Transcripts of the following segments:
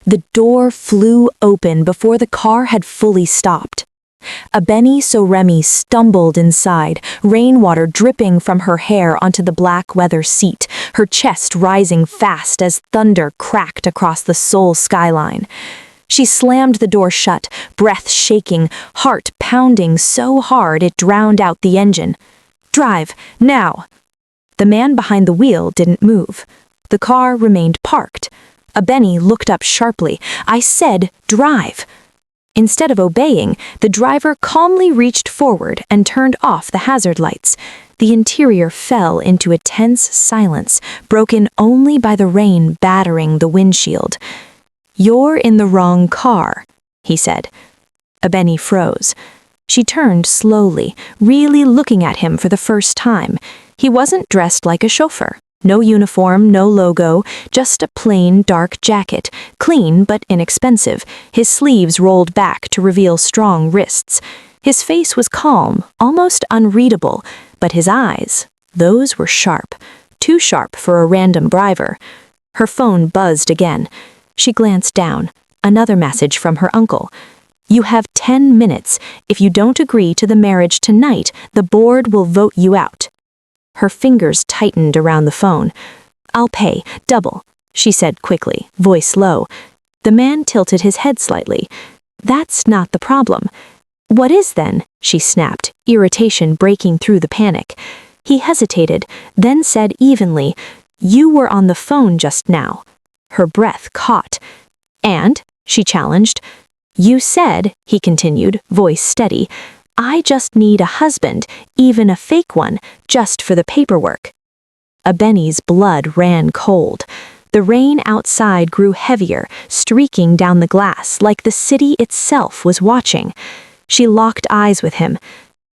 The door flew open before the car had fully stopped. Abeni Soremi stumbled inside, rainwater dripping from her hair onto the black leather seat, her chest rising fast as thunder cracked across the Seoul skyline. She slammed the door shut, breath shaking, heart pounding so hard it drowned out the engine. "Drive, now!" The man behind the wheel didn't move. The car remained parked. Abeni looked up sharply. "I said, drive!" Instead of obeying, the driver calmly reached forward and turned off the hazard lights. The interior fell into a tense silence, broken only by the rain battering the windshield. "You're in the wrong car," he said. Abeni froze. She turned slowly, really looking at him for the first time. He wasn't dressed like a chauffeur. No uniform, no logo, just a plain dark jacket, clean but inexpensive, his sleeves rolled back to reveal strong wrists. His face was calm, almost unreadable, but his eyes, those were sharp, too sharp for a random driver. Her phone buzzed again. She glanced down. Another message from her uncle. "You have 10 minutes. If you don't agree to the marriage tonight, the board will vote you out." Her fingers tightened around the phone. "I'll pay, double," she said quickly, voice low. The man tilted his head slightly. "That's not the problem." "What is then?" she snapped, irritation breaking through the panic. He hesitated, then said evenly, "You were on the phone just now." Her breath caught. "And?" she challenged. "You said," he continued, voice steady, "I just need a husband, even a fake one, just for the paperwork." Abeni's blood ran cold. The rain outside grew heavier, streaking down the glass like the city itself was watching. She locked eyes with him.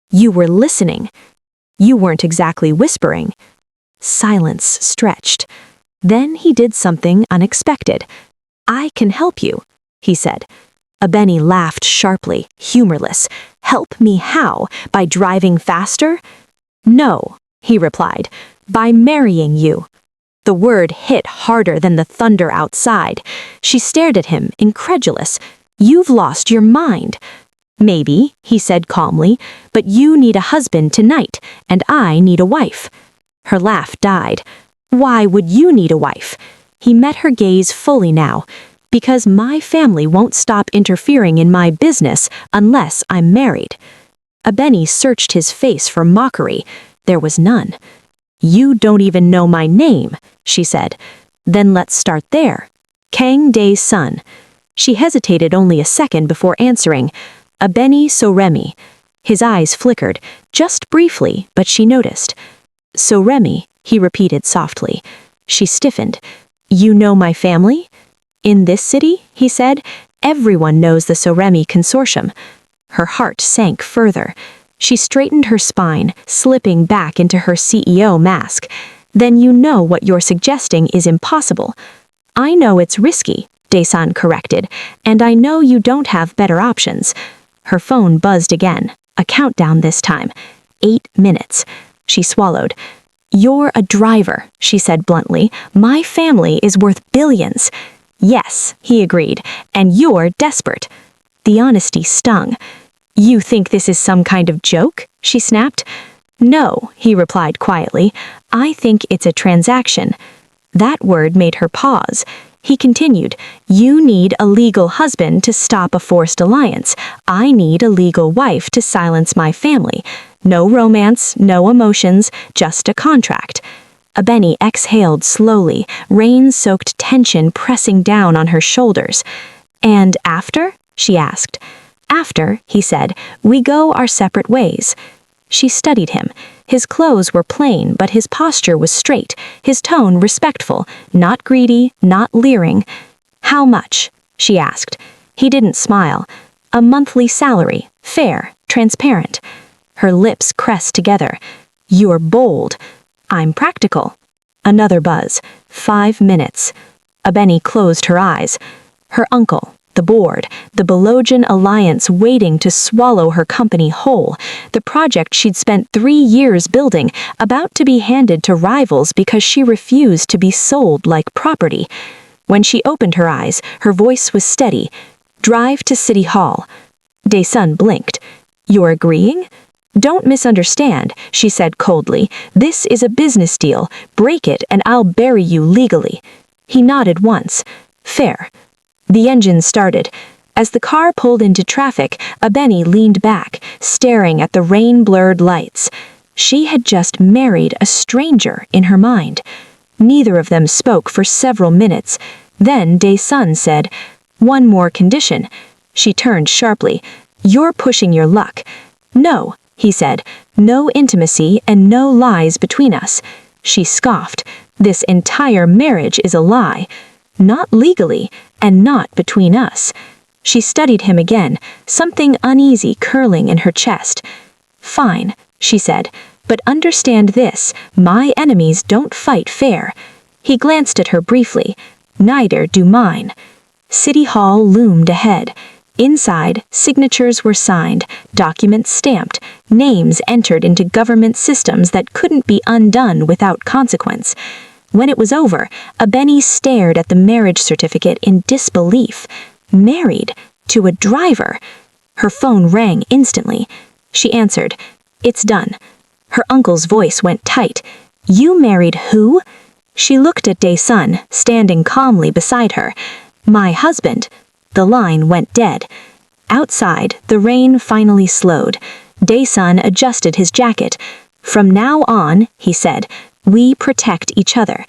"You were listening. You weren't exactly whispering." Silence stretched. Then he did something unexpected. "I can help you," he said. Abeni laughed sharply, humorless. "Help me how? By driving faster?" "No," he replied, "by marrying you." The word hit harder than the thunder outside. She stared at him, incredulous. "You've lost your mind." "Maybe," he said calmly, "but you need a husband tonight, and I need a wife." Her laugh died. "Why would you need a wife?" He met her gaze fully now. "Because my family won't stop interfering in my business unless I'm married." Abeni searched his face for mockery. There was none. "You don't even know my name," she said. "Then let's start there. Kang Dae's son." She hesitated only a second before answering. "Abeni Soremi." His eyes flickered, just briefly, but she noticed. "Soremi," he repeated softly. She stiffened. "You know my family?" "In this city," he said, "everyone knows the Soremi consortium." Her heart sank further. She straightened her spine, slipping back into her CEO mask. "Then you know what you're suggesting is impossible." "I know it's risky," Dae-san corrected, "and I know you don't have better options." Her phone buzzed again, a countdown this time. 8 minutes. She swallowed. "You're a driver," she said bluntly. "My family is worth billions." "Yes," he agreed, "and you're desperate." The honesty stung. "You think this is some kind of joke?" she snapped. "No," he replied quietly. "I think it's a transaction." That word made her pause. He continued, "You need a legal husband to stop a forced alliance. I need a legal wife to silence my family. No romance, no emotions, just a contract." Abeni exhaled slowly, rain-soaked tension pressing down on her shoulders. "And after?" she asked. "After," he said, "we go our separate ways." She studied him. His clothes were plain, but his posture was straight, his tone respectful, not greedy, not leering. "How much?" she asked. He didn't smile. "A monthly salary, fair, transparent." Her lips pressed together. "You're bold." "I'm practical." Another buzz. 5 minutes. Abeni closed her eyes. Her uncle, the board, the Belogian alliance waiting to swallow her company whole, the project she'd spent 3 years building, about to be handed to rivals because she refused to be sold like property. When she opened her eyes, her voice was steady. "Drive to City Hall." Dae-sun blinked. "You're agreeing?" "Don't misunderstand," she said coldly. "This is a business deal. Break it and I'll bury you legally." He nodded once. "Fair." The engine started. As the car pulled into traffic, Abeni leaned back, staring at the rain-blurred lights. She had just married a stranger in her mind. Neither of them spoke for several minutes. Then Dae-sun said, "One more condition." She turned sharply. "You're pushing your luck." "No," he said. "No intimacy and no lies between us." She scoffed. "This entire marriage is a lie. Not legally, and not between us." She studied him again, something uneasy curling in her chest. "Fine," she said, "but understand this, my enemies don't fight fair." He glanced at her briefly. "Neither do mine." City Hall loomed ahead. Inside, signatures were signed, documents stamped, names entered into government systems that couldn't be undone without consequence. When it was over, Abeni stared at the marriage certificate in disbelief. Married to a driver. Her phone rang instantly. She answered. "It's done." Her uncle's voice went tight. "You married who?" She looked at Dae-sun, standing calmly beside her. "My husband." The line went dead. Outside, the rain finally slowed. Dae-sun adjusted his jacket. "From now on," he said, "we protect each other."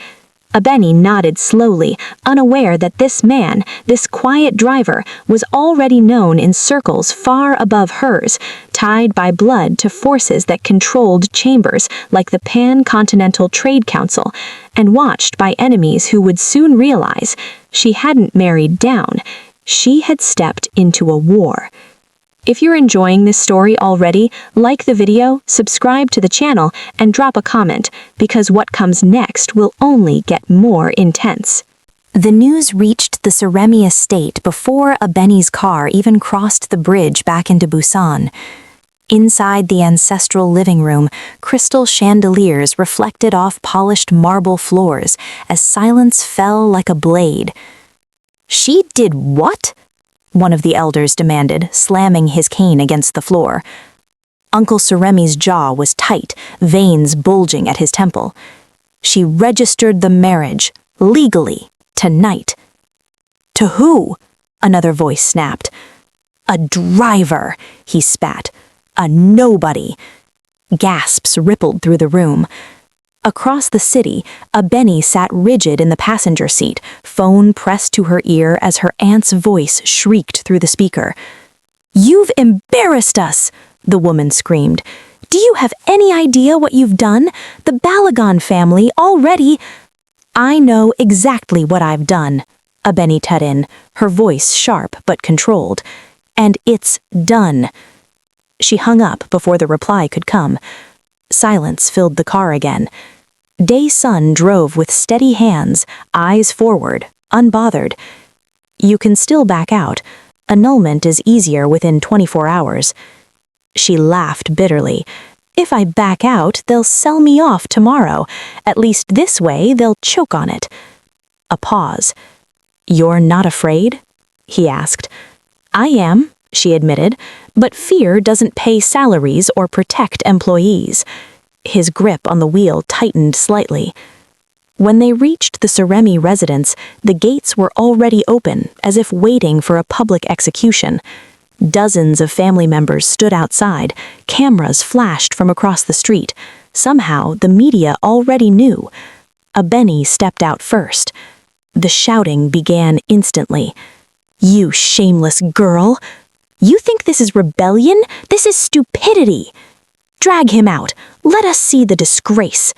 Abeni nodded slowly, unaware that this man, this quiet driver, was already known in circles far above hers, tied by blood to forces that controlled chambers like the Pan-Continental Trade Council, and watched by enemies who would soon realize she hadn't married down, she had stepped into a war. If you're enjoying this story already, like the video, subscribe to the channel, and drop a comment, because what comes next will only get more intense. The news reached the Suremi estate before Abeni's car even crossed the bridge back into Busan. Inside the ancestral living room, crystal chandeliers reflected off polished marble floors as silence fell like a blade. "She did what?" one of the elders demanded, slamming his cane against the floor. Uncle Suremi's jaw was tight, veins bulging at his temple. "She registered the marriage, legally, tonight." "To who?" another voice snapped. "A driver," he spat. "A nobody." Gasps rippled through the room. Across the city, Abeni sat rigid in the passenger seat, phone pressed to her ear as her aunt's voice shrieked through the speaker. "You've embarrassed us!" the woman screamed. "Do you have any idea what you've done? The Balagon family already—" "I know exactly what I've done," Abeni cut in, her voice sharp but controlled. "And it's done." She hung up before the reply could come. Silence filled the car again. Dae-sun drove with steady hands, eyes forward, unbothered. "You can still back out. Annulment is easier within 24 hours. She laughed bitterly. "If I back out, they'll sell me off tomorrow. At least this way, they'll choke on it." A pause. "You're not afraid?" he asked. "I am," she admitted, "but fear doesn't pay salaries or protect employees." His grip on the wheel tightened slightly. When they reached the Suremi residence, the gates were already open, as if waiting for a public execution. Dozens of family members stood outside, cameras flashed from across the street. Somehow, the media already knew. Abeni stepped out first. The shouting began instantly. "You shameless girl! You think this is rebellion? This is stupidity! Drag him out! Let us see the disgrace!"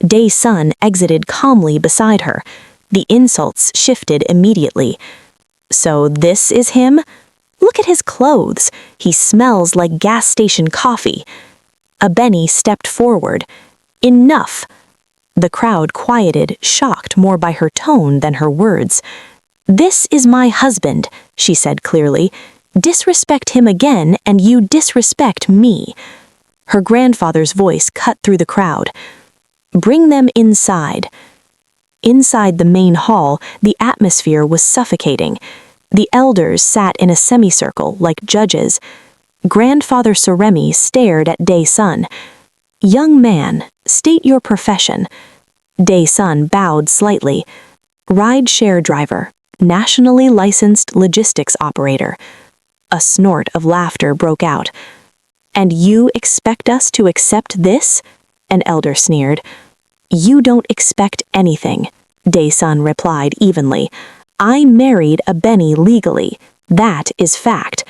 Dae-sun exited calmly beside her. The insults shifted immediately. "So this is him? Look at his clothes. He smells like gas station coffee." Abeni stepped forward. "Enough!" The crowd quieted, shocked more by her tone than her words. "This is my husband," she said clearly. "Disrespect him again, and you disrespect me." Her grandfather's voice cut through the crowd. "Bring them inside." Inside the main hall, the atmosphere was suffocating. The elders sat in a semicircle like judges. Grandfather Suremi stared at Dae-sun. "Young man, state your profession." Dae-sun bowed slightly. "Ride-share driver, nationally licensed logistics operator." A snort of laughter broke out. "And you expect us to accept this?" an elder sneered. "You don't expect anything," Dae-sun replied evenly. "I married a Benny legally. That is fact."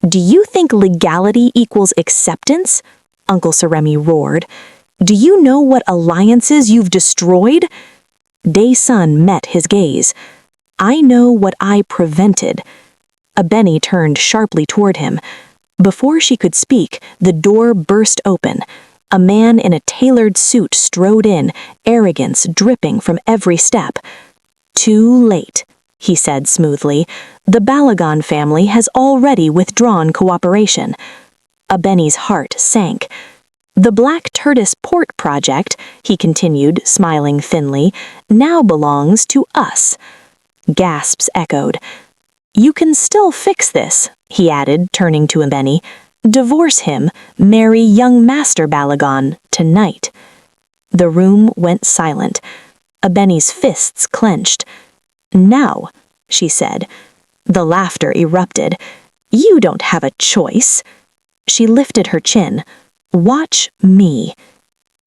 "Do you think legality equals acceptance?" Uncle Suremi roared. "Do you know what alliances you've destroyed?" Dae-sun met his gaze. "I know what I prevented." A Benny turned sharply toward him. Before she could speak, the door burst open. A man in a tailored suit strode in, arrogance dripping from every step. "Too late," he said smoothly. "The Balagon family has already withdrawn cooperation." A Benny's heart sank. "The Black Tortoise Port project," he continued, smiling thinly, "now belongs to us." Gasps echoed. "You can still fix this," he added, turning to a Benny. "Divorce him, marry young Master Balagon tonight." The room went silent. A Benny's fists clenched. "Now," she said. The laughter erupted. "You don't have a choice." She lifted her chin. "Watch me."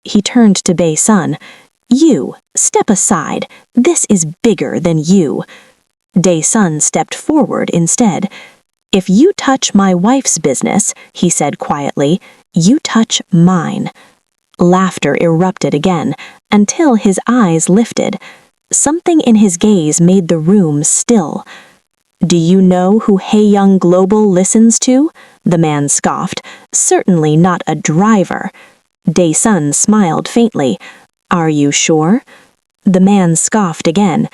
He turned to Dae-sun. "You, step aside. This is bigger than you." Dae-sun stepped forward instead. "If you touch my wife's business," he said quietly, "you touch mine." Laughter erupted again, until his eyes lifted. Something in his gaze made the room still. "Do you know who Haeyoung Global listens to?" the man scoffed. "Certainly not a driver." Dae-sun smiled faintly. "Are you sure?" The man scoffed again.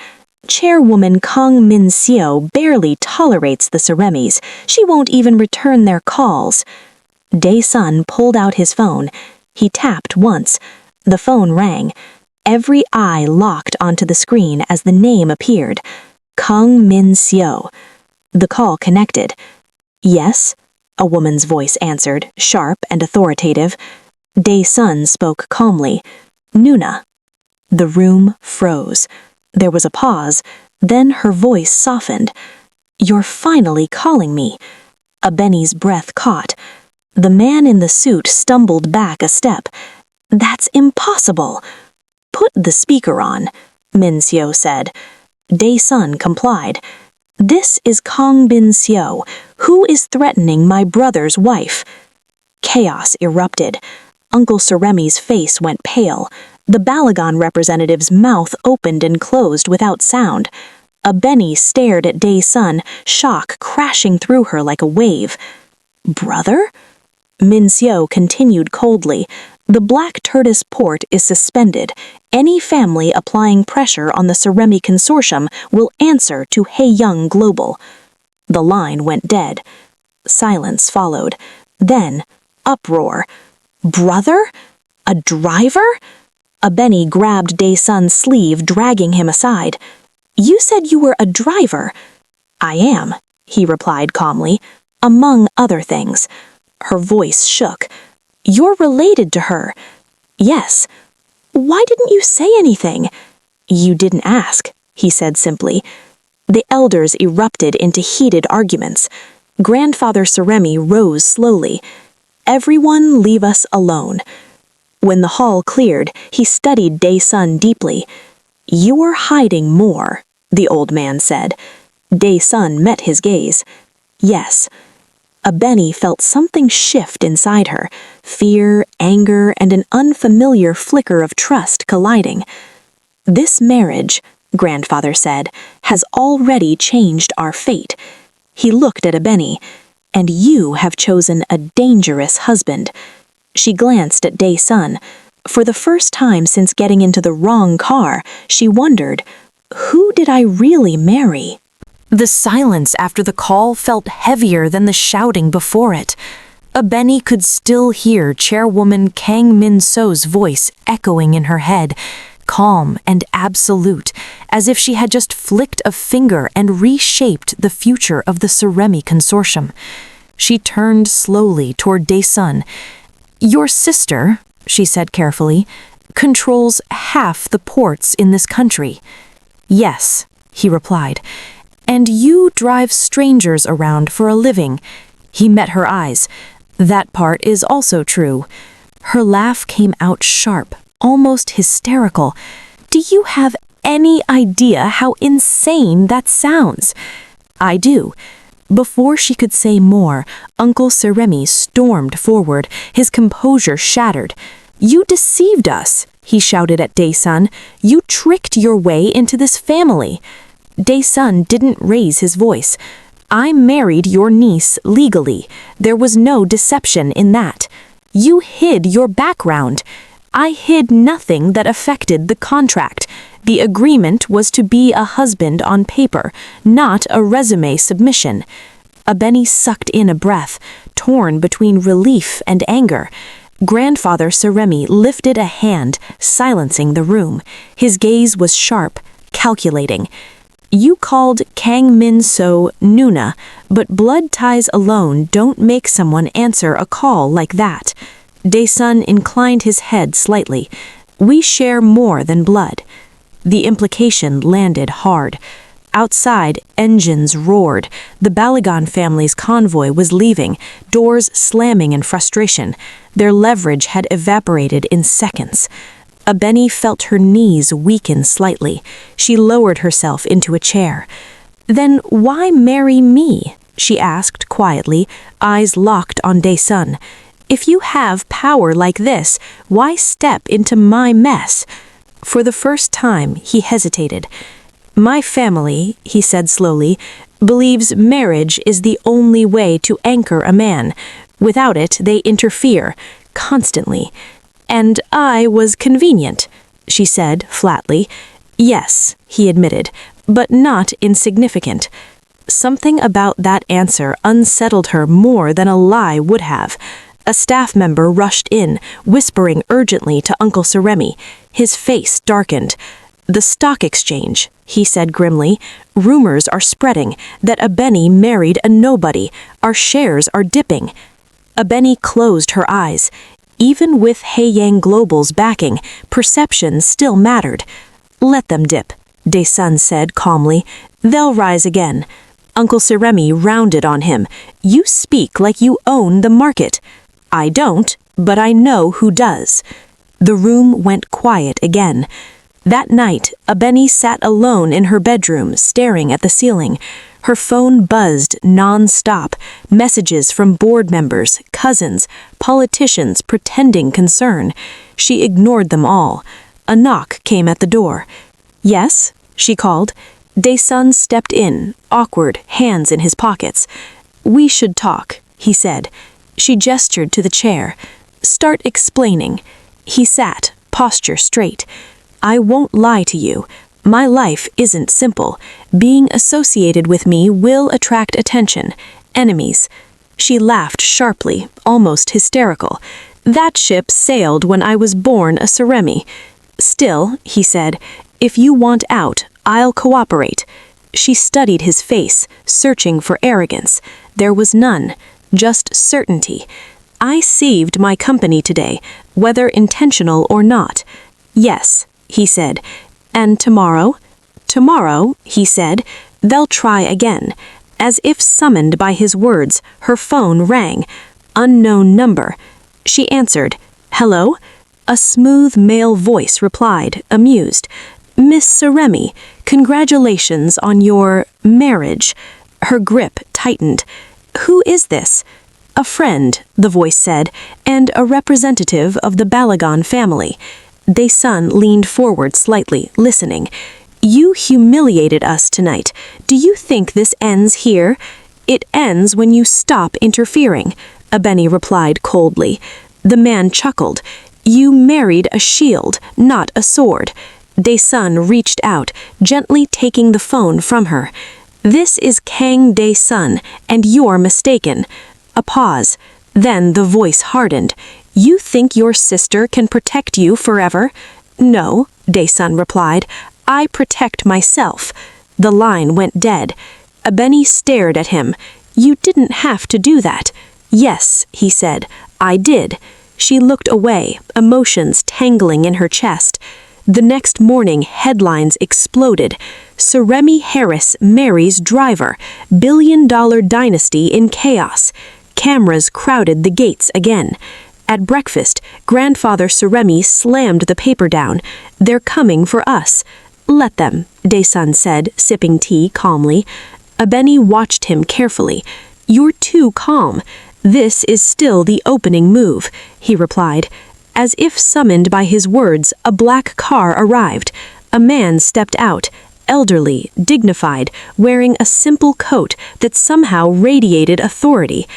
"Chairwoman Kang Min-seo barely tolerates the Suremis. She won't even return their calls." Dae-sun pulled out his phone. He tapped once. The phone rang. Every eye locked onto the screen as the name appeared. Kang Min-seo. The call connected. "Yes?" a woman's voice answered, sharp and authoritative. Dae-sun spoke calmly. "Nuna." The room froze. There was a pause, then her voice softened. "You're finally calling me." A Benny's breath caught. The man in the suit stumbled back a step. "That's impossible." "Put the speaker on," Min-seo said. Dae-sun complied. "This is Kang Bin-seo, who is threatening my brother's wife." Chaos erupted. Uncle Suremi's face went pale. The Balagon representative's mouth opened and closed without sound. A Benny stared at Dae-sun, shock crashing through her like a wave. "Brother?" Min-seo continued coldly. "The Black Tortoise Port is suspended. Any family applying pressure on the Suremi Consortium will answer to Haeyoung Global." The line went dead. Silence followed. Then, uproar. "Brother? A driver?" A Benny grabbed Dae-sun's sleeve, dragging him aside. "You said you were a driver." "I am," he replied calmly, "among other things." Her voice shook. "You're related to her." "Yes." "Why didn't you say anything?" "You didn't ask," he said simply. The elders erupted into heated arguments. Grandfather Suremi rose slowly. "Everyone leave us alone." When the hall cleared, he studied Dae-sun deeply. "You're hiding more," the old man said. Dae-sun met his gaze. "Yes." A Benny felt something shift inside her, fear, anger, and an unfamiliar flicker of trust colliding. "This marriage," Grandfather said, "has already changed our fate." He looked at a Benny. "And you have chosen a dangerous husband." She glanced at Dae-sun. For the first time since getting into the wrong car, she wondered, who did I really marry? The silence after the call felt heavier than the shouting before it. A Benny could still hear Chairwoman Kang Min-seo's voice echoing in her head. calm and absolute, as if she had just flicked a finger and reshaped the future of the Surremi consortium. She turned slowly toward Dae-sun. "Your sister," she said carefully, "controls half the ports in this country." "Yes," he replied. "And you drive strangers around for a living." He met her eyes. "That part is also true." Her laugh came out sharp, almost hysterical. "Do you have any idea how insane that sounds?" "I do." Before she could say more, Uncle Surremi stormed forward, his composure shattered. "You deceived us," he shouted at Dae-sun. "You tricked your way into this family." Dae-sun didn't raise his voice. "I married your niece legally. There was no deception in that. You hid your background. I hid nothing that affected the contract. The agreement was to be a husband on paper, not a resume submission." Abeni sucked in a breath, torn between relief and anger. Grandfather Surremi lifted a hand, silencing the room. His gaze was sharp, calculating. "You called Kang Min So Nuna, but blood ties alone don't make someone answer a call like that." Dae-sun inclined his head slightly. "We share more than blood." The implication landed hard. Outside, engines roared. The Balagon family's convoy was leaving, doors slamming in frustration. Their leverage had evaporated in seconds. Abeni felt her knees weaken slightly. She lowered herself into a chair. "Then why marry me?" she asked quietly, eyes locked on Dae-sun. "If you have power like this, why step into my mess?" For the first time, he hesitated. "My family," he said slowly, "believes marriage is the only way to anchor a man. Without it, they interfere, constantly. And I was convenient," she said flatly. "Yes," he admitted, "but not insignificant." Something about that answer unsettled her more than a lie would have. A staff member rushed in, whispering urgently to Uncle Surremi. His face darkened. "The stock exchange," he said grimly. "Rumors are spreading that Abeni married a nobody. Our shares are dipping." Abeni closed her eyes. Even with Haeyang Global's backing, perception still mattered. "Let them dip," Dae-sun said calmly. "They'll rise again." Uncle Surremi rounded on him. "You speak like you own the market." "I don't, but I know who does." The room went quiet again. That night, Abeni sat alone in her bedroom, staring at the ceiling. Her phone buzzed non-stop, messages from board members, cousins, politicians pretending concern. She ignored them all. A knock came at the door. "Yes?" she called. Dae-sun stepped in, awkward, hands in his pockets. "We should talk," he said. She gestured to the chair. "Start explaining." He sat, posture straight. "I won't lie to you. My life isn't simple. Being associated with me will attract attention. Enemies." She laughed sharply, almost hysterical. "That ship sailed when I was born a Surremi." "Still," he said, "if you want out, I'll cooperate." She studied his face, searching for arrogance. There was none, just certainty. "I saved my company today, whether intentional or not." "Yes," he said. "And tomorrow?" "Tomorrow," he said, "they'll try again." As if summoned by his words, her phone rang. Unknown number. She answered. "Hello?" A smooth male voice replied, amused. "Miss Surremi, congratulations on your marriage." Her grip tightened. "Who is this?" "A friend," the voice said, "and a representative of the Balagon family." Dae-sun leaned forward slightly, listening. "You humiliated us tonight. Do you think this ends here?" "It ends when you stop interfering," Abeni replied coldly. The man chuckled. "You married a shield, not a sword." Dae-sun reached out, gently taking the phone from her. "This is Kang Dae-sun, and you're mistaken." A pause. Then the voice hardened. "You think your sister can protect you forever?" No, Dae-sun replied. I protect myself. The line went dead. Benny stared at him. You didn't have to do that. Yes, he said. I did. She looked away, emotions tangling in her chest. The next morning, headlines exploded. Suremi Harris marries driver. Billion-dollar dynasty in chaos. Cameras crowded the gates again. At breakfast, Grandfather Suremi slammed the paper down. They're coming for us. Let them, Dae-sun said, sipping tea calmly. Benny watched him carefully. You're too calm. This is still the opening move, he replied. As if summoned by his words, a black car arrived. A man stepped out, elderly, dignified, wearing a simple coat that somehow radiated authority.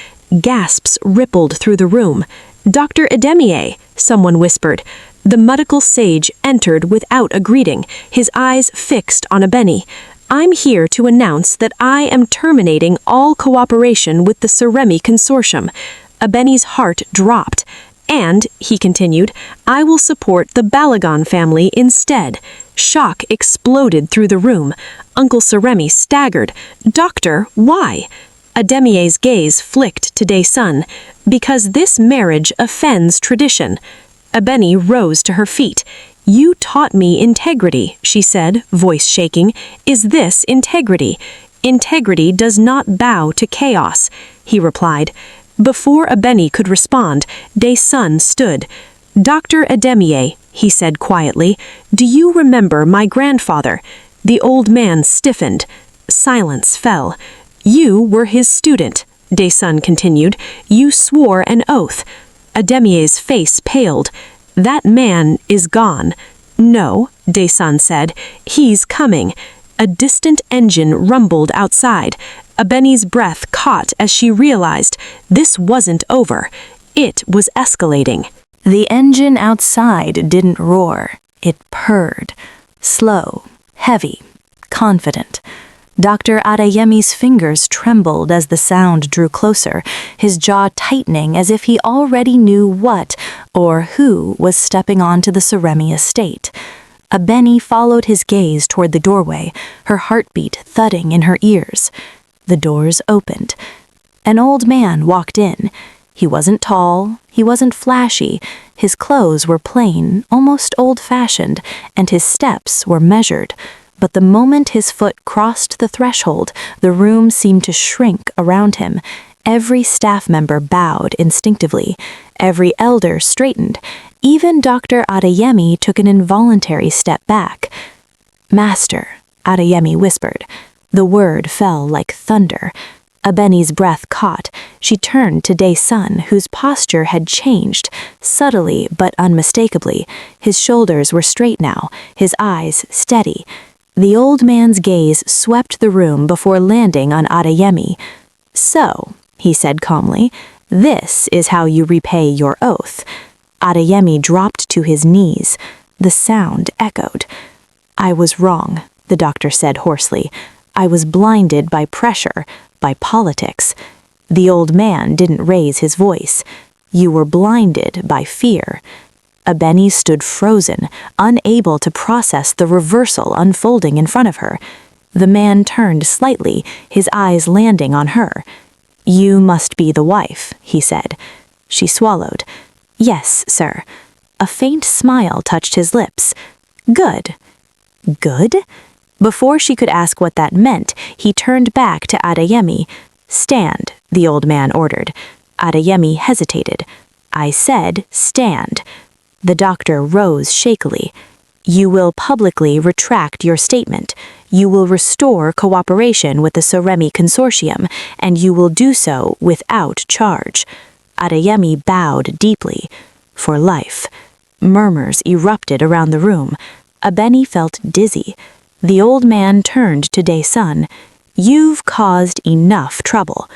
Gasps rippled through the room. Dr. Edemier, someone whispered. The medical sage entered without a greeting, his eyes fixed on Benny. I'm here to announce that I am terminating all cooperation with the Suremi Consortium. Benny's heart dropped. And, he continued, I will support the Balagon family instead. Shock exploded through the room. Uncle Suremi staggered. Doctor, why? Edemier's gaze flicked to Dae-sun. Because this marriage offends tradition. Benny rose to her feet. You taught me integrity, she said, voice shaking. Is this integrity? Integrity does not bow to chaos, he replied. Before Benny could respond, Dae-sun stood. Dr. Edemier, he said quietly, do you remember my grandfather? The old man stiffened. Silence fell. You were his student, Dae-sun continued. You swore an oath. Edemier's face paled. That man is gone. No, Dae-sun said. He's coming. A distant engine rumbled outside. Benny's breath caught as she realized this wasn't over. It was escalating. The engine outside didn't roar. It purred. Slow, heavy, confident. Dr. Adeyemi's fingers trembled as the sound drew closer, his jaw tightening as if he already knew what or who was stepping onto the Suremi estate. Benny followed his gaze toward the doorway, her heartbeat thudding in her ears. The doors opened. An old man walked in. He wasn't tall, he wasn't flashy. His clothes were plain, almost old-fashioned, and his steps were measured. But the moment his foot crossed the threshold, the room seemed to shrink around him. Every staff member bowed instinctively. Every elder straightened. Even Dr. Adeyemi took an involuntary step back. Master, Adeyemi whispered. The word fell like thunder. Benny's breath caught. She turned to Dae-sun, whose posture had changed, subtly but unmistakably. His shoulders were straight now, his eyes steady. The old man's gaze swept the room before landing on Adeyemi. So, he said calmly, this is how you repay your oath. Adeyemi dropped to his knees. The sound echoed. I was wrong, the doctor said hoarsely. I was blinded by pressure, by politics. The old man didn't raise his voice. You were blinded by fear. Benny stood frozen, unable to process the reversal unfolding in front of her. The man turned slightly, his eyes landing on her. You must be the wife, he said. She swallowed. Yes, sir. A faint smile touched his lips. Good. Good? Before she could ask what that meant, he turned back to Adeyemi. Stand, the old man ordered. Adeyemi hesitated. I said, stand. The doctor rose shakily. You will publicly retract your statement. You will restore cooperation with the Suremi Consortium, and you will do so without charge. Adeyemi bowed deeply. For life. Murmurs erupted around the room. Benny felt dizzy. The old man turned to Dae-sun. You've caused enough trouble.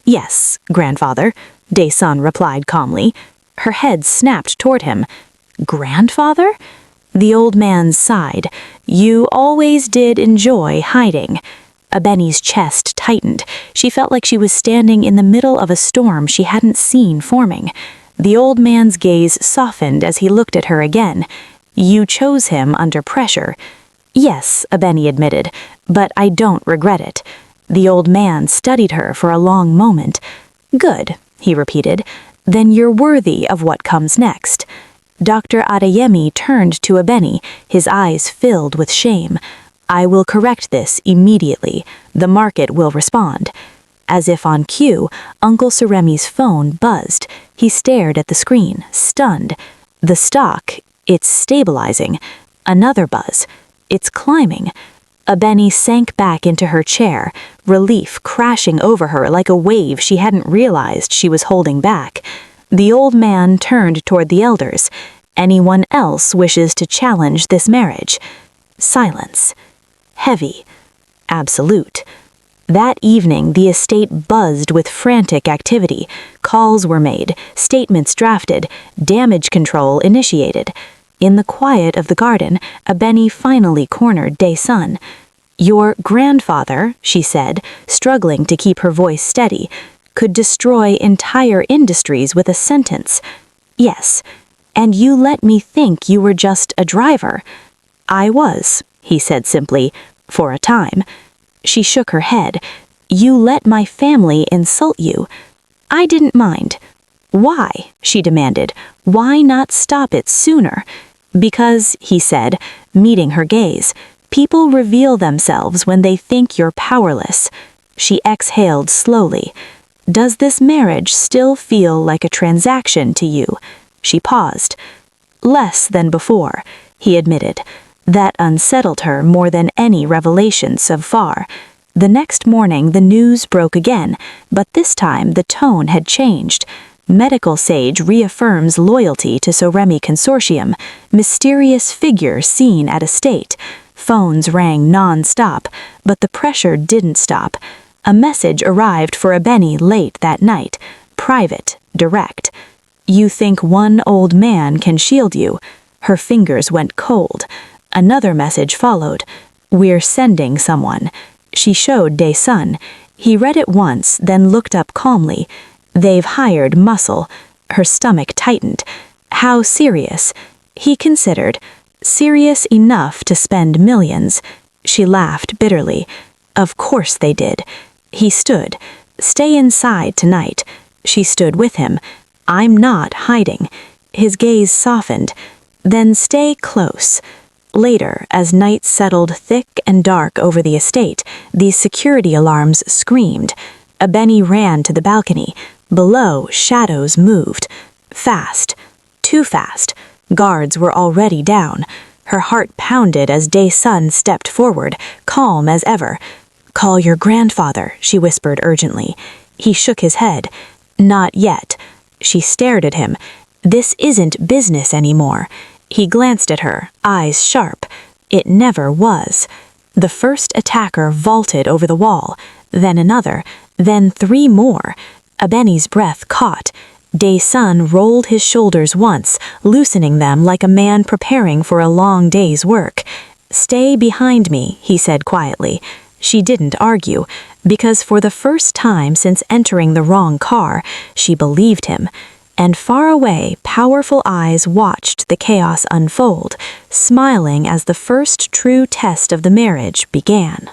Yes, grandfather, Dae-sun replied calmly. Her head snapped toward him. Grandfather? The old man sighed. You always did enjoy hiding. Benny's chest tightened. She felt like she was standing in the middle of a storm she hadn't seen forming. The old man's gaze softened as he looked at her again. You chose him under pressure. Yes, Abeni admitted, but I don't regret it. The old man studied her for a long moment. Good, he repeated. Then you're worthy of what comes next. Dr. Adeyemi turned to Abeni, his eyes filled with shame. I will correct this immediately. The market will respond. As if on cue, Uncle Suremi's phone buzzed. He stared at the screen, stunned. The stock, it's stabilizing. Another buzz. It's climbing. Abeni sank back into her chair, relief crashing over her like a wave she hadn't realized she was holding back. The old man turned toward the elders. Anyone else wishes to challenge this marriage? Silence. Heavy. Absolute. That evening, the estate buzzed with frantic activity. Calls were made, statements drafted, damage control initiated. In the quiet of the garden, Abeni finally cornered Dae-sun. Your grandfather, she said, struggling to keep her voice steady, could destroy entire industries with a sentence. Yes, and you let me think you were just a driver. I was, he said simply, for a time. She shook her head. You let my family insult you. I didn't mind. Why? She demanded. Why not stop it sooner? Because, he said, meeting her gaze, people reveal themselves when they think you're powerless. She exhaled slowly. Does this marriage still feel like a transaction to you? She paused. Less than before, he admitted. That unsettled her more than any revelation so far. The next morning the news broke again, but this time the tone had changed. Medical sage reaffirms loyalty to Soremi Consortium. Mysterious figure seen at estate. Phones rang non-stop, but the pressure didn't stop. A message arrived for Abeni late that night. Private, direct. You think one old man can shield you? Her fingers went cold. Another message followed. We're sending someone. She showed Dae-sun. He read it once, then looked up calmly. They've hired muscle. Her stomach tightened. How serious? He considered. Serious enough to spend millions. She laughed bitterly. Of course they did. He stood. Stay inside tonight. She stood with him. I'm not hiding. His gaze softened. Then stay close. Later, as night settled thick and dark over the estate, these security alarms screamed. Abeni ran to the balcony. Below, shadows moved. Fast. Too fast. Guards were already down. Her heart pounded as Dae-sun stepped forward, calm as ever. Call your grandfather, she whispered urgently. He shook his head. Not yet. She stared at him. This isn't business anymore. He glanced at her, eyes sharp. It never was. The first attacker vaulted over the wall, then another, then 3 more. Abeni's breath caught. Dae-sun rolled his shoulders once, loosening them like a man preparing for a long day's work. Stay behind me, he said quietly. She didn't argue, because for the first time since entering the wrong car, she believed him. And far away, powerful eyes watched the chaos unfold, smiling as the first true test of the marriage began.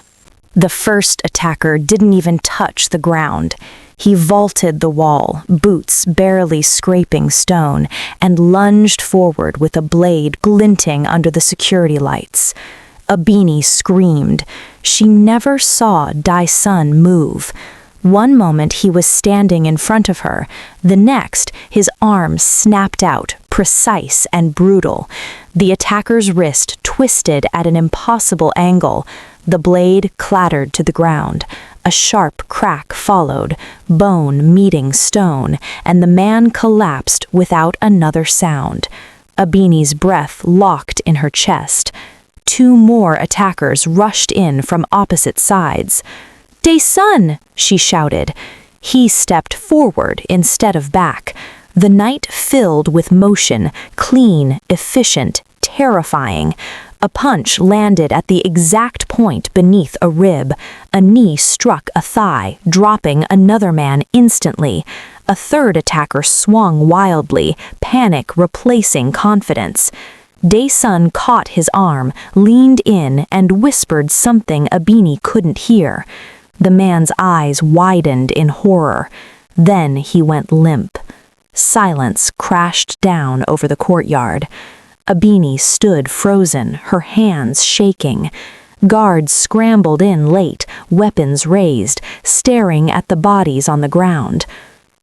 The first attacker didn't even touch the ground. He vaulted the wall, boots barely scraping stone, and lunged forward with a blade glinting under the security lights. Abeni screamed. She never saw Dae-sun move. One moment he was standing in front of her, the next his arm snapped out, precise and brutal. The attacker's wrist twisted at an impossible angle. The blade clattered to the ground. A sharp crack followed, bone meeting stone, and the man collapsed without another sound. Abeni's breath locked in her chest. 2 more attackers rushed in from opposite sides. Dae-sun, she shouted. He stepped forward instead of back. The night filled with motion, clean, efficient, terrifying. A punch landed at the exact point beneath a rib. A knee struck a thigh, dropping another man instantly. A third attacker swung wildly, panic replacing confidence. Dae-sun caught his arm, leaned in, and whispered something Abini couldn't hear. The man's eyes widened in horror. Then he went limp. Silence crashed down over the courtyard. Abini stood frozen, her hands shaking. Guards scrambled in late, weapons raised, staring at the bodies on the ground.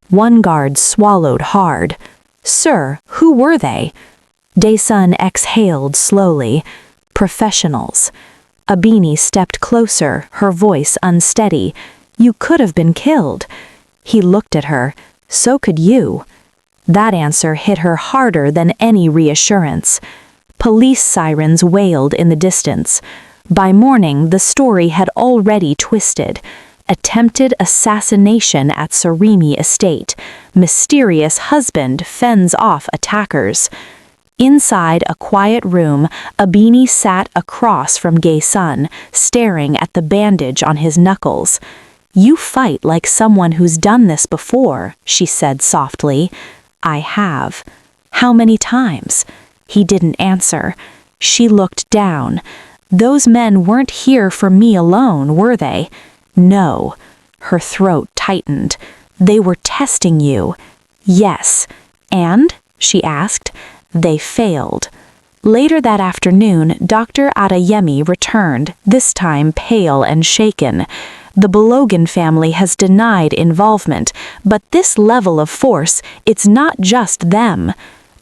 One guard swallowed hard. "Sir, who were they?" Dae-sun exhaled slowly. "Professionals." Abini stepped closer, her voice unsteady. "You could have been killed." He looked at her. "So could you." That answer hit her harder than any reassurance. Police sirens wailed in the distance. By morning, the story had already twisted. Attempted assassination at Sarimi Estate. Mysterious husband fends off attackers. Inside a quiet room, Abini sat across from Dae-sun, staring at the bandage on his knuckles. "You fight like someone who's done this before," she said softly. "I have." "How many times?" He didn't answer. She looked down. "Those men weren't here for me alone, were they?" "No." Her throat tightened. "They were testing you." "Yes." "And?" she asked. "They failed." Later that afternoon, Dr. Adeyemi returned, this time pale and shaken. The Balogan family has denied involvement, but this level of force, it's not just them.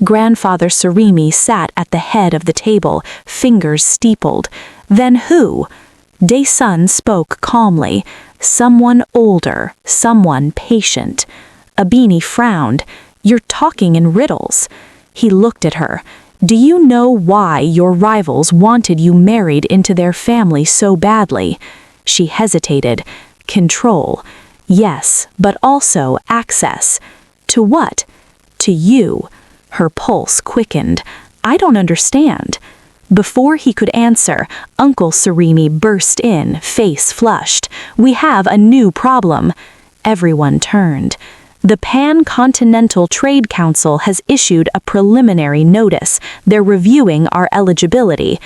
Grandfather Sarimi sat at the head of the table, fingers steepled. "Then who?" Dae-sun spoke calmly. "Someone older, someone patient." Abini frowned. "You're talking in riddles." He looked at her. "Do you know why your rivals wanted you married into their family so badly?" She hesitated. "Control." "Yes, but also access." "To what?" "To you." Her pulse quickened. "I don't understand." Before he could answer, Uncle Sarimi burst in, face flushed. "We have a new problem." Everyone turned. "The Pan-Continental Trade Council has issued a preliminary notice. They're reviewing our eligibility."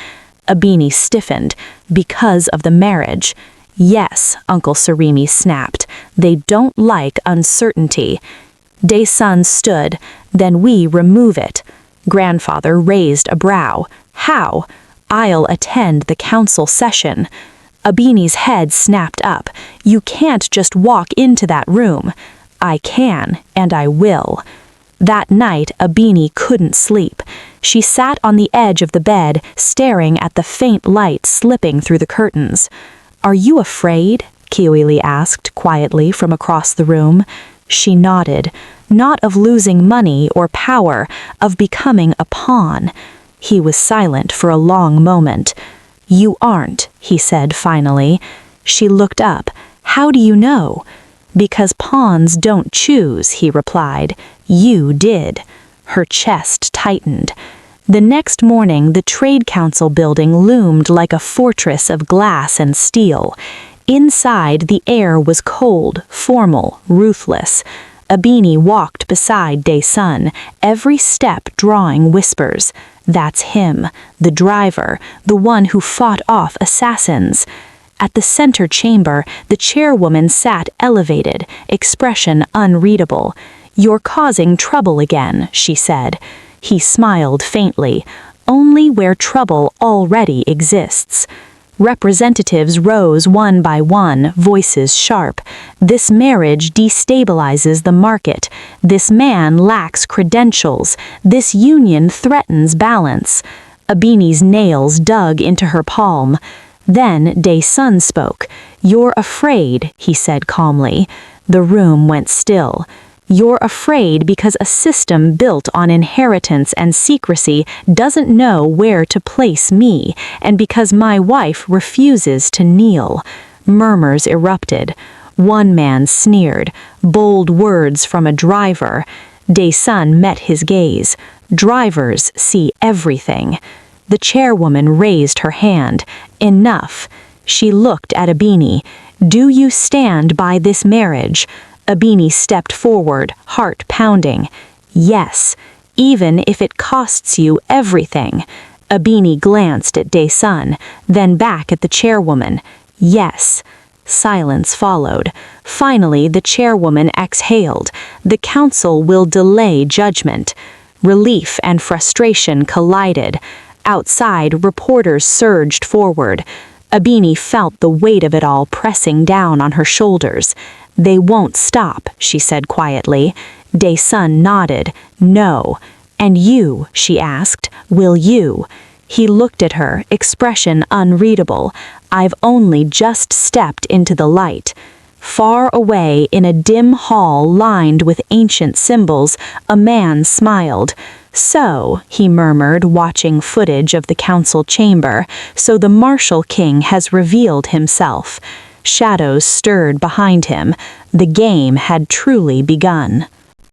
Abini stiffened. "Because of the marriage." "Yes," Uncle Sarimi snapped. "They don't like uncertainty." Dae-sun stood. "Then we remove it." Grandfather raised a brow. "How?" "I'll attend the council session." Abini's head snapped up. "You can't just walk into that room." "I can, and I will." That night, Abini couldn't sleep. She sat on the edge of the bed, staring at the faint light slipping through the curtains. "Are you afraid?" Kiwili asked quietly from across the room. She nodded. "Not of losing money or power, of becoming a pawn." He was silent for a long moment. "You aren't," he said finally. She looked up. "How do you know?" "Because pawns don't choose," he replied. "You did." Her chest tightened. The next morning, the Trade Council building loomed like a fortress of glass and steel. Inside, the air was cold, formal, ruthless. Abini walked beside Dae-sun, every step drawing whispers. "That's him, the driver, the one who fought off assassins." At the center chamber, the chairwoman sat elevated, expression unreadable. "You're causing trouble again," she said. He smiled faintly. "Only where trouble already exists." Representatives rose one by one, voices sharp. "This marriage destabilizes the market. This man lacks credentials. This union threatens balance." Abini's nails dug into her palm. Then Dae-sun spoke. "You're afraid," he said calmly. The room went still. "You're afraid because a system built on inheritance and secrecy doesn't know where to place me, and because my wife refuses to kneel." Murmurs erupted. One man sneered. Bold words from a driver. Dae-sun met his gaze. "Drivers see everything." The chairwoman raised her hand. "Enough." She looked at Abini. "Do you stand by this marriage?" Abini stepped forward, heart pounding. "Yes." even if it costs you everything. Abeni glanced at Dae-sun, then back at the chairwoman. Yes. Silence followed. Finally, the chairwoman exhaled. The council will delay judgment. Relief and frustration collided. Outside, reporters surged forward. Abeni felt the weight of it all pressing down on her shoulders. They won't stop, she said quietly. Dae-sun nodded. No. And you, she asked, will you? He looked at her, expression unreadable. I've only just stepped into the light. Far away in a dim hall lined with ancient symbols, a man smiled. So, he murmured, watching footage of the council chamber, so the Martial King has revealed himself. Shadows stirred behind him. The game had truly begun.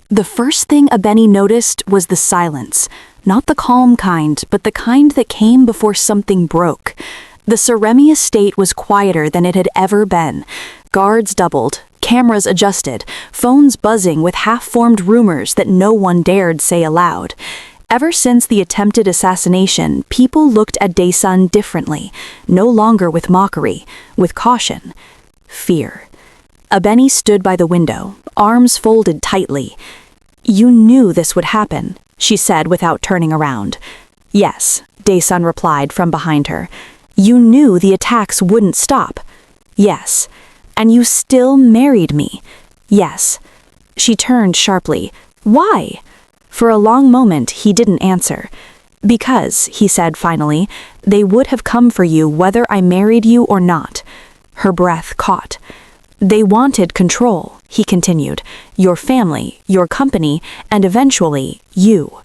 The first thing Abeni noticed was the silence. Not the calm kind, but the kind that came before something broke. The Suremi estate was quieter than it had ever been. Guards doubled, cameras adjusted, phones buzzing with half-formed rumors that no one dared say aloud. Ever since the attempted assassination, people looked at Dae-sun differently, no longer with mockery, with caution, fear. Abeni stood by the window, arms folded tightly. You knew this would happen, she said without turning around. Yes, Dae-sun replied from behind her. You knew the attacks wouldn't stop. Yes. And you still married me. Yes. She turned sharply. Why? For a long moment he didn't answer. Because, he said finally, they would have come for you whether I married you or not. Her breath caught. They wanted control, he continued. Your family, your company, and eventually, you.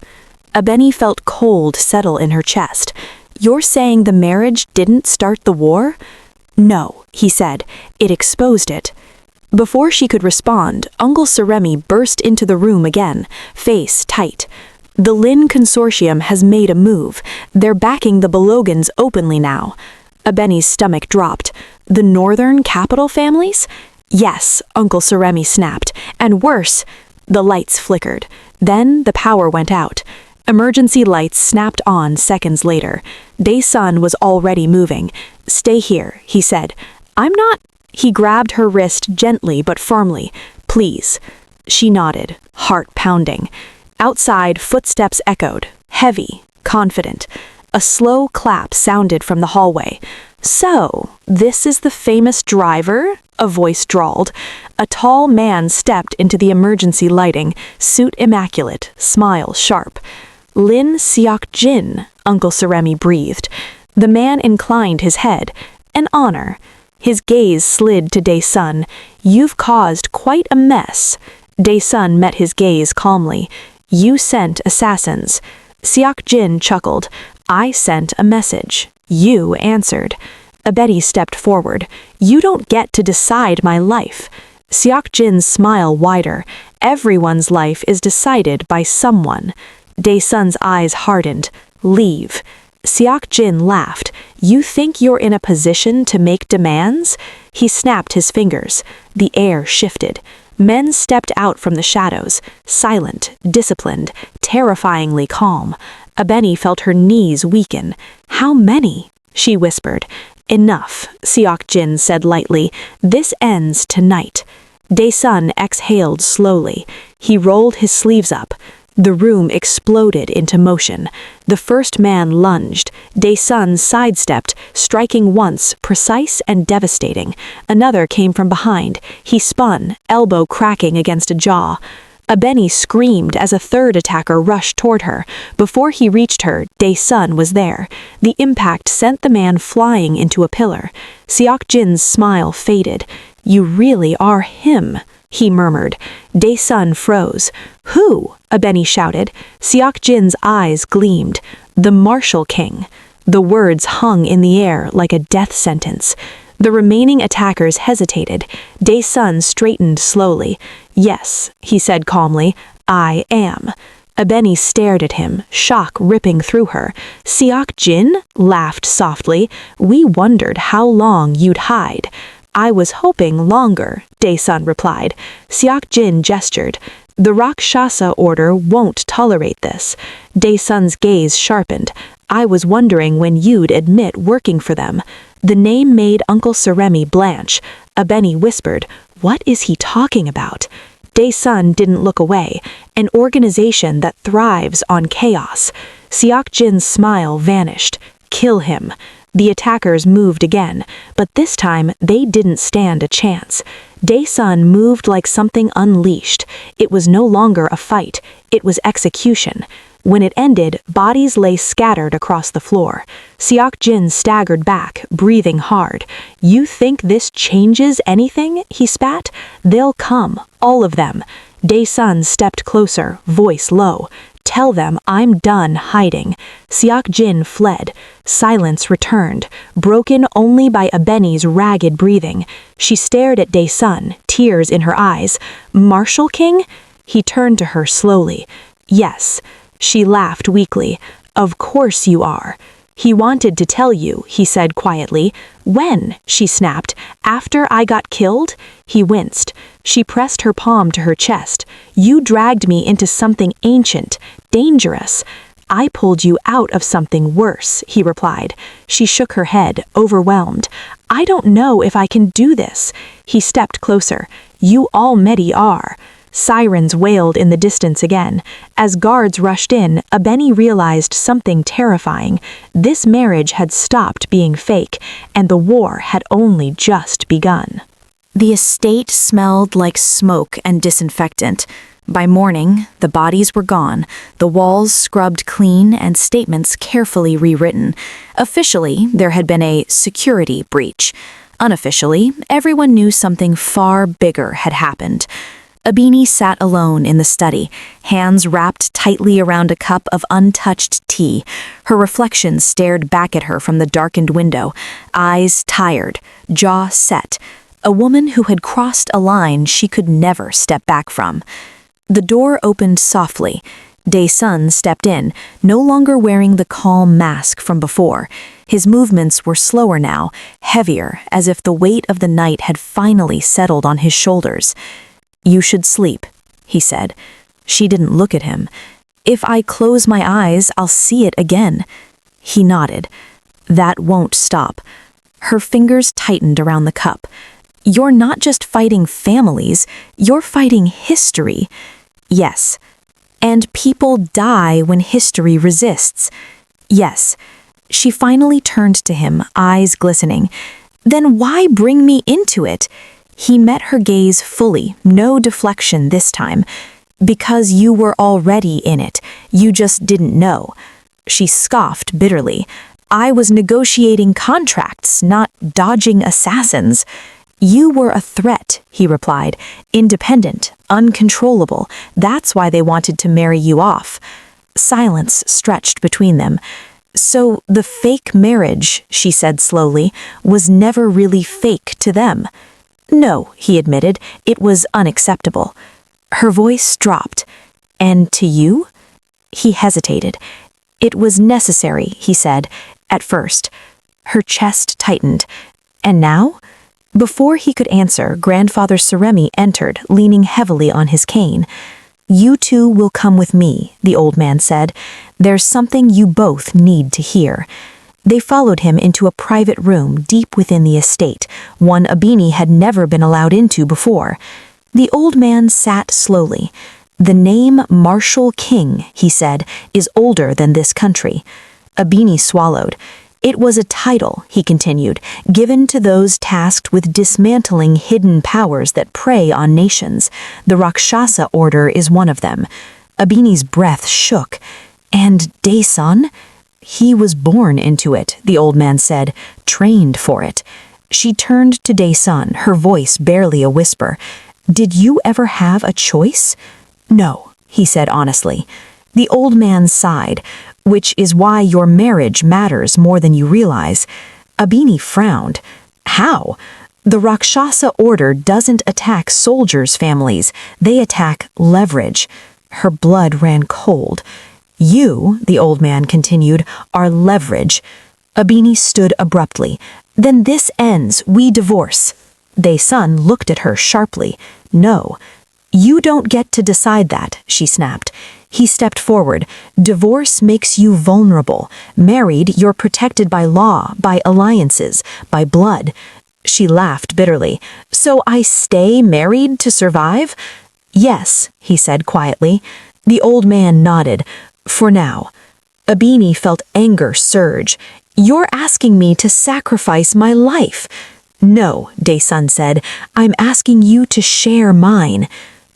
Abeni felt cold settle in her chest. You're saying the marriage didn't start the war? No, he said. It exposed it. Before she could respond, Uncle Suremi burst into the room again, face tight. The Lin Consortium has made a move. They're backing the Bologans openly now. Abeni's stomach dropped. The northern capital families? Yes, Uncle Suremi snapped. And worse. The lights flickered. Then the power went out. Emergency lights snapped on seconds later. Dae-sun was already moving. Stay here, he said. I'm not... He grabbed her wrist gently but firmly. Please. She nodded, heart pounding. Outside, footsteps echoed, heavy, confident. A slow clap sounded from the hallway. So, this is the famous driver? A voice drawled. A tall man stepped into the emergency lighting, suit immaculate, smile sharp. Lin Seok-jin, Uncle Suremi breathed. The man inclined his head. An honor. His gaze slid to Dae-sun. You've caused quite a mess. Dae-sun met his gaze calmly. You sent assassins. Seok-jin chuckled. I sent a message. You answered. Abedi stepped forward. You don't get to decide my life. Seok-jin's smile wider. Everyone's life is decided by someone. Dae-sun's eyes hardened. Leave. Seok-jin laughed. You think you're in a position to make demands? He snapped his fingers. The air shifted. Men stepped out from the shadows, silent, disciplined, terrifyingly calm. Abeni felt her knees weaken. How many? She whispered. Enough, Seok-jin said lightly. This ends tonight. Dae-sun exhaled slowly. He rolled his sleeves up. The room exploded into motion. The first man lunged. Dae-sun sidestepped, striking once, precise and devastating. Another came from behind. He spun, elbow cracking against a jaw. Abeni screamed as a third attacker rushed toward her. Before he reached her, Dae-sun was there. The impact sent the man flying into a pillar. Seok-jin's smile faded. You really are him, he murmured. Dae-sun froze. Who? Abeni shouted. Seok-jin's eyes gleamed. The Martial King. The words hung in the air like a death sentence. The remaining attackers hesitated. Dae-sun straightened slowly. Yes, he said calmly, I am. Abeni stared at him, shock ripping through her. Seok-jin laughed softly. We wondered how long you'd hide. I was hoping longer, Dae-sun replied. Seok-jin gestured. The Rakshasa order won't tolerate this. Dae-sun's gaze sharpened. I was wondering when you'd admit working for them. The name made Uncle Suremi blanch. Abeni whispered, "What is he talking about?" Dae-sun didn't look away. An organization that thrives on chaos. Seok-jin's smile vanished. Kill him. The attackers moved again, but this time they didn't stand a chance. Dae-sun moved like something unleashed. It was no longer a fight, it was execution. When it ended, bodies lay scattered across the floor. Seok-jin staggered back, breathing hard. "You think this changes anything?" he spat. "They'll come, all of them." Dae-sun stepped closer, voice low. "Tell them I'm done hiding." Seok-jin fled. Silence returned, broken only by Abeni's ragged breathing. She stared at Dae-sun, tears in her eyes. "Marshal King?" He turned to her slowly. "Yes." She laughed weakly. "Of course you are." "He wanted to tell you," he said quietly. "When?" she snapped. "After I got killed?" He winced. She pressed her palm to her chest. "You dragged me into something ancient, dangerous." "I pulled you out of something worse," he replied. She shook her head, overwhelmed. "I don't know if I can do this." He stepped closer. "You already are." Sirens wailed in the distance again. As guards rushed in, Abeni realized something terrifying. This marriage had stopped being fake, and the war had only just begun. The estate smelled like smoke and disinfectant. By morning, the bodies were gone, the walls scrubbed clean and statements carefully rewritten. Officially, there had been a security breach. Unofficially, everyone knew something far bigger had happened. Abeni sat alone in the study, hands wrapped tightly around a cup of untouched tea. Her reflection stared back at her from the darkened window, eyes tired, jaw set. A woman who had crossed a line she could never step back from. The door opened softly. Dae-sun stepped in, no longer wearing the calm mask from before. His movements were slower now, heavier, as if the weight of the night had finally settled on his shoulders. "You should sleep," he said. She didn't look at him. "If I close my eyes, I'll see it again." He nodded. "That won't stop." Her fingers tightened around the cup. "You're not just fighting families, you're fighting history." "Yes." "And people die when history resists." "Yes." She finally turned to him, eyes glistening. "Then why bring me into it?" He met her gaze fully, no deflection this time. "Because you were already in it. You just didn't know." She scoffed bitterly. "I was negotiating contracts, not dodging assassins." "You were a threat," he replied. "Independent, uncontrollable. That's why they wanted to marry you off." Silence stretched between them. "So the fake marriage," she said slowly, "was never really fake to them." "No," he admitted, "it was unacceptable." Her voice dropped. "And to you?" He hesitated. "It was necessary," he said, "at first." Her chest tightened. "And now?" Before he could answer, Grandfather Suremi entered, leaning heavily on his cane. "You two will come with me," the old man said. "There's something you both need to hear." They followed him into a private room deep within the estate, one Abeni had never been allowed into before. The old man sat slowly. "The name Marshal King," he said, "is older than this country." Abeni swallowed. "It was a title," he continued, "given to those tasked with dismantling hidden powers that prey on nations. The Rakshasa order is one of them." Abeni's breath shook. "And Dae-sun?" "He was born into it," the old man said, "trained for it." She turned to Dae-sun, her voice barely a whisper. "Did you ever have a choice?" "No," he said honestly. The old man sighed. "Which is why your marriage matters more than you realize." Abeni frowned. "How?" "The Rakshasa order doesn't attack soldiers' families. They attack leverage." Her blood ran cold. "You," the old man continued, "are leverage." Abeni stood abruptly. "Then this ends. We divorce." Dae-sun looked at her sharply. No. You don't get to decide that, she snapped. He stepped forward. Divorce makes you vulnerable. Married, you're protected by law, by alliances, by blood. She laughed bitterly. So I stay married to survive? Yes, he said quietly. The old man nodded. For now. Abini felt anger surge. You're asking me to sacrifice my life. No, Dae-sun said. I'm asking you to share mine.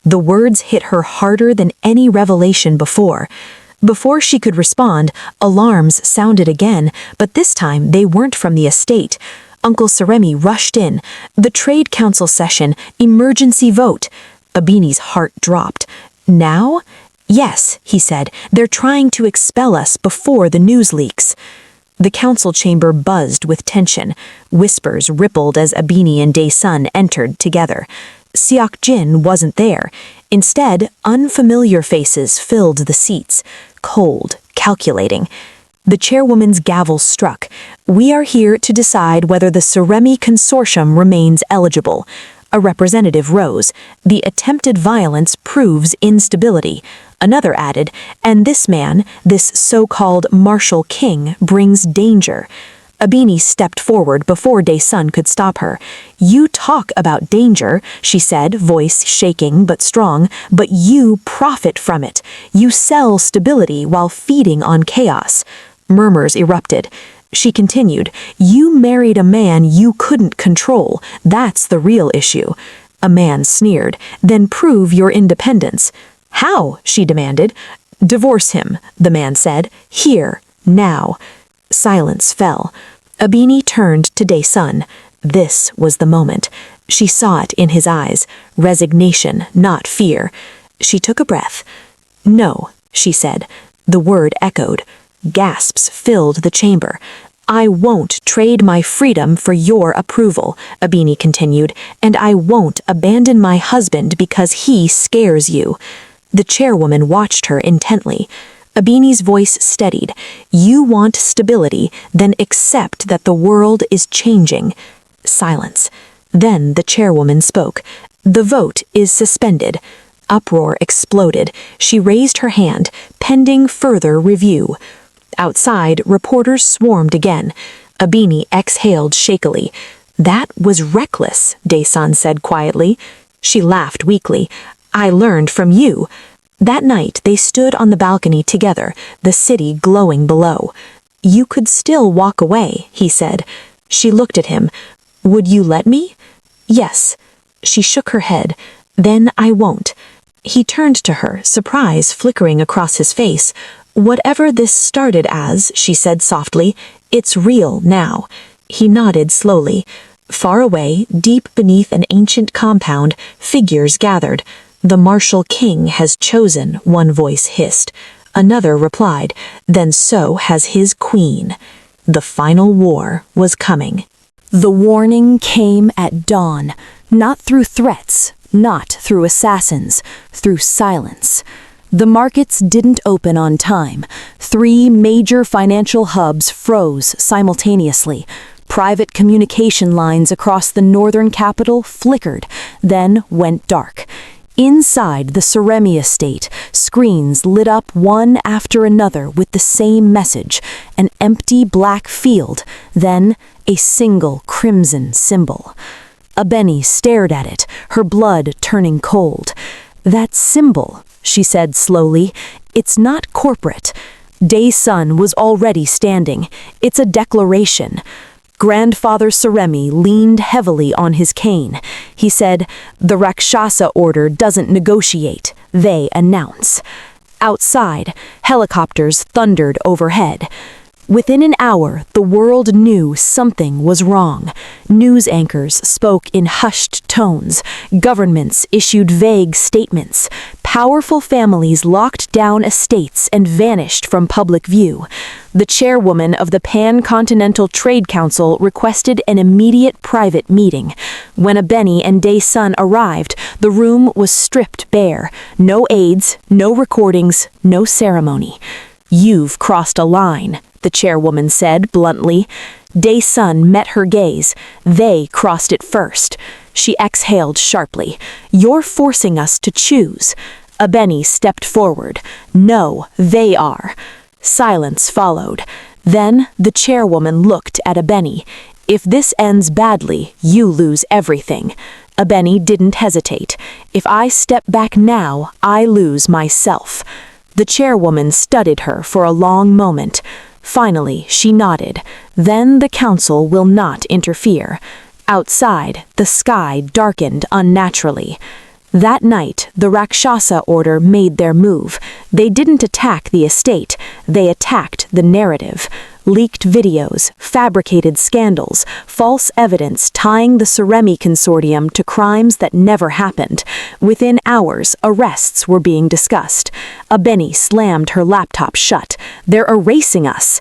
The words hit her harder than any revelation before. Before she could respond, alarms sounded again, but this time they weren't from the estate. Uncle Saremi rushed in. The trade council session, emergency vote. Abini's heart dropped. Now? Yes, he said. They're trying to expel us before the news leaks. The council chamber buzzed with tension. Whispers rippled as Abini and Dae-sun entered together. Seok-jin wasn't there. Instead, unfamiliar faces filled the seats, cold, calculating. The chairwoman's gavel struck. We are here to decide whether the Saremi consortium remains eligible. A representative rose. The attempted violence proves instability. Another added, and this man, this so-called martial king, brings danger. Abini stepped forward before Dae-sun could stop her. You talk about danger, she said, voice shaking but strong, but you profit from it. You sell stability while feeding on chaos. Murmurs erupted. She continued, you married a man you couldn't control. That's the real issue. A man sneered. Then prove your independence. How? She demanded. Divorce him, the man said. Here, now. Silence fell. Abini turned to Dae-sun. This was the moment. She saw it in his eyes. Resignation, not fear. She took a breath. No, she said. The word echoed. Gasps filled the chamber. I won't trade my freedom for your approval, Abini continued, and I won't abandon my husband because he scares you. The chairwoman watched her intently. Abini's voice steadied. You want stability, then accept that the world is changing. Silence. Then the chairwoman spoke. The vote is suspended. Uproar exploded. She raised her hand, pending further review. Outside, reporters swarmed again. Abini exhaled shakily. That was reckless, Dae-sun said quietly. She laughed weakly. I learned from you. That night, they stood on the balcony together, the city glowing below. You could still walk away, he said. She looked at him. Would you let me? Yes. She shook her head. Then I won't. He turned to her, surprise flickering across his face. Whatever this started as, she said softly, it's real now. He nodded slowly. Far away, deep beneath an ancient compound, figures gathered. The martial king has chosen, one voice hissed. Another replied, then so has his queen. The final war was coming. The warning came at dawn, not through threats, not through assassins, through silence. The markets didn't open on time. 3 major financial hubs froze simultaneously. Private communication lines across the northern capital flickered, then went dark. Inside the Saremi estate, screens lit up one after another with the same message, an empty black field, then a single crimson symbol. Abeni stared at it, her blood turning cold. That symbol, she said slowly, it's not corporate. Dae-sun was already standing. It's a declaration. Grandfather Saremi leaned heavily on his cane. He said, the Rakshasa order doesn't negotiate, they announce. Outside, helicopters thundered overhead. Within an hour, the world knew something was wrong. News anchors spoke in hushed tones. Governments issued vague statements. Powerful families locked down estates and vanished from public view. The chairwoman of the Pan-Continental Trade Council requested an immediate private meeting. When Abeni and Dae-sun arrived, the room was stripped bare. No aides, no recordings, no ceremony. You've crossed a line, the chairwoman said bluntly. Dae-sun met her gaze. They crossed it first. She exhaled sharply. "You're forcing us to choose." Abeni stepped forward. "No, they are." Silence followed. Then the chairwoman looked at Abeni. "If this ends badly, you lose everything." Abeni didn't hesitate. "If I step back now, I lose myself." The chairwoman studied her for a long moment. Finally, she nodded. "Then the council will not interfere." Outside, the sky darkened unnaturally. That night, the Rakshasa order made their move. They didn't attack the estate, they attacked the narrative. Leaked videos, fabricated scandals, false evidence tying the Suremi consortium to crimes that never happened. Within hours, arrests were being discussed. Abeni slammed her laptop shut. "They're erasing us."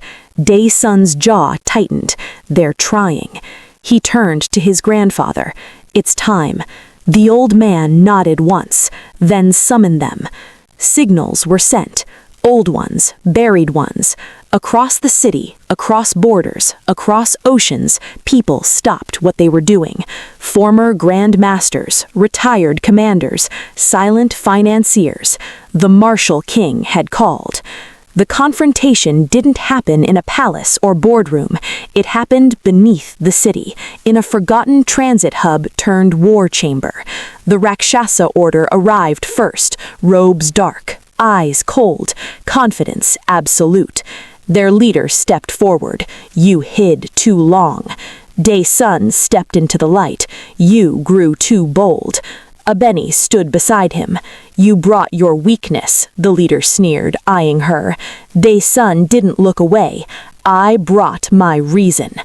Dae-sun's jaw tightened. "They're trying." He turned to his grandfather. "It's time." The old man nodded once, then summoned them. Signals were sent. Old ones, buried ones. Across the city, across borders, across oceans, people stopped what they were doing. Former Grand Masters, retired commanders, silent financiers. The martial king had called. The confrontation didn't happen in a palace or boardroom. It happened beneath the city, in a forgotten transit hub turned war chamber. The Rakshasa order arrived first, robes dark, eyes cold, confidence absolute. Their leader stepped forward. "You hid too long." Dae-sun stepped into the light. "You grew too bold." Abeni stood beside him. "You brought your weakness," the leader sneered, eyeing her. Dae-sun didn't look away. "I brought my reason."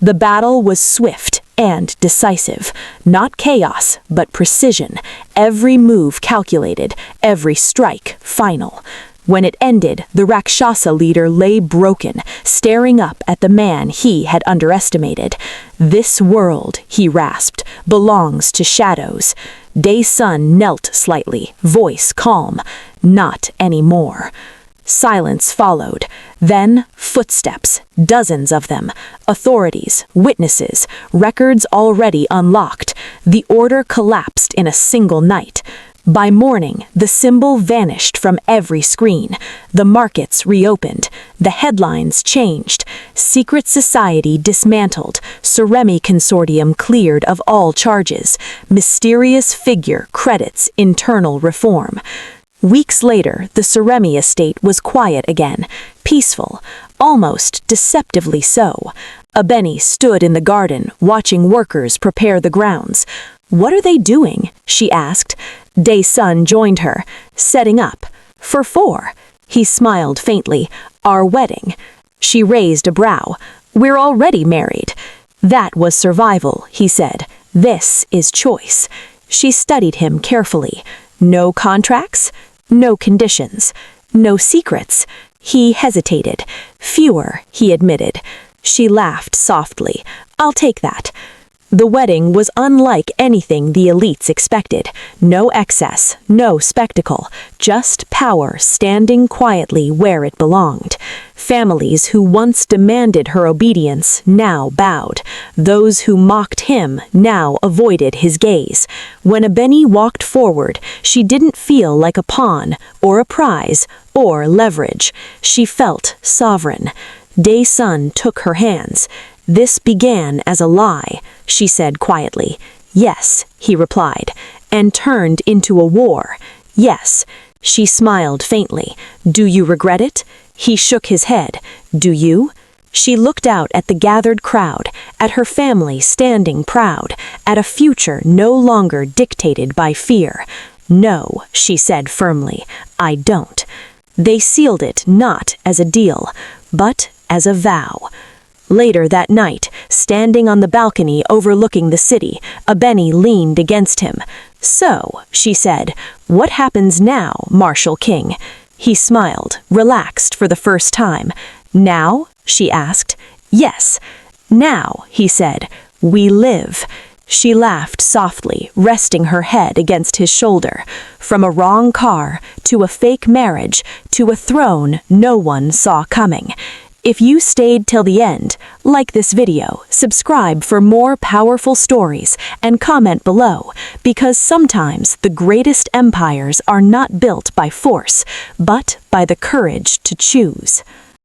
The battle was swift and decisive. Not chaos, but precision. Every move calculated, every strike final. When it ended, the Rakshasa leader lay broken, staring up at the man he had underestimated. "This world," he rasped, "belongs to shadows." Dae-sun knelt slightly, voice calm. "Not anymore." Silence followed. Then footsteps, dozens of them. Authorities, witnesses, records already unlocked. The order collapsed in a single night. By morning, the symbol vanished from every screen. The markets reopened. The headlines changed. Secret society dismantled. Suremi consortium cleared of all charges. Mysterious figure credits internal reform. Weeks later, the Suremi estate was quiet again, peaceful, almost deceptively so. Abeni stood in the garden, watching workers prepare the grounds. "What are they doing?" she asked. Dae-sun joined her. "Setting up." "For 4?" He smiled faintly. "Our wedding." She raised a brow. "We're already married." "That was survival," he said. "This is choice." She studied him carefully. "No contracts? No conditions. No secrets." He hesitated. "Fewer," he admitted. She laughed softly. "I'll take that." The wedding was unlike anything the elites expected. No excess, no spectacle, just power standing quietly where it belonged. Families who once demanded her obedience now bowed. Those who mocked him now avoided his gaze. When Abeni walked forward, she didn't feel like a pawn, or a prize, or leverage. She felt sovereign. Dae-sun took her hands. "This began as a lie," she said quietly. "Yes," he replied. "And turned into a war." "Yes." She smiled faintly. "Do you regret it?" He shook his head. "Do you?" She looked out at the gathered crowd, at her family standing proud, at a future no longer dictated by fear. "No," she said firmly, "I don't." They sealed it not as a deal, but as a vow. Later that night, standing on the balcony overlooking the city, Abeni leaned against him. "So," she said, "what happens now, Martial King?" He smiled, relaxed for the first time. "Now?" she asked. "Yes. Now," he said, "we live." She laughed softly, resting her head against his shoulder. From a wrong car, to a fake marriage, to a throne no one saw coming. "If you stayed till the end, Like this video, subscribe for more powerful stories, and comment below, because sometimes the greatest empires are not built by force, but by the courage to choose.